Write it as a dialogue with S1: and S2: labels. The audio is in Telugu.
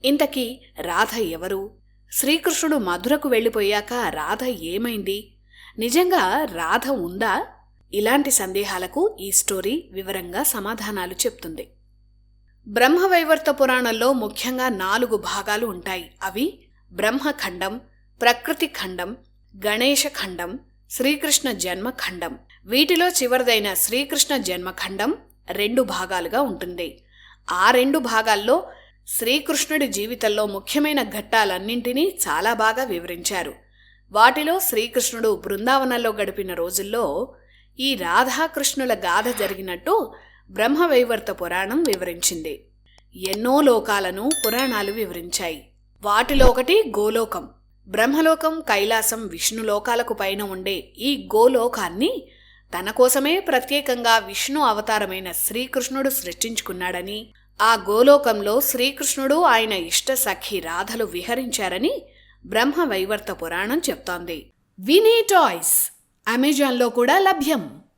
S1: ఇంతకీ రాధ ఎవరు? శ్రీకృష్ణుడు మధురకు వెళ్ళిపోయాక రాధ ఏమైంది? నిజంగా రాధ ఉందా? ఇలాంటి సందేహాలకు ఈ స్టోరీ వివరంగా సమాధానాలు చెప్తుంది. బ్రహ్మవైవర్త పురాణంలో ముఖ్యంగా 4 భాగాలు ఉంటాయి. అవి బ్రహ్మఖండం, ప్రకృతి ఖండం, గణేశ ఖండం, శ్రీకృష్ణ జన్మఖండం. వీటిలో చివరిదైన శ్రీకృష్ణ జన్మఖండం 2 భాగాలుగా ఉంటుంది. ఆ 2 భాగాల్లో శ్రీకృష్ణుడి జీవితంలో ముఖ్యమైన ఘట్టాలన్నింటినీ చాలా బాగా వివరించారు. వాటిలో శ్రీకృష్ణుడు బృందావనంలో గడిపిన రోజుల్లో ఈ రాధాకృష్ణుల గాథ జరిగినట్టు బ్రహ్మవైవర్త పురాణం వివరించింది. ఎన్నో లోకాలను పురాణాలు వివరించాయి. వాటిలో ఒకటి గోలోకం. బ్రహ్మలోకం, కైలాసం, విష్ణులోకాలకు పైన ఉండే ఈ గోలోకాన్ని తన కోసమే ప్రత్యేకంగా విష్ణు అవతారమైన శ్రీకృష్ణుడు సృష్టించుకున్నాడని, ఆ గోలోకంలో శ్రీకృష్ణుడు ఆయన ఇష్ట సఖి రాధలు విహరించారని బ్రహ్మవైవర్త పురాణం చెప్తోంది. వినీ టాయ్స్ అమెజాన్లో కూడా లభ్యం.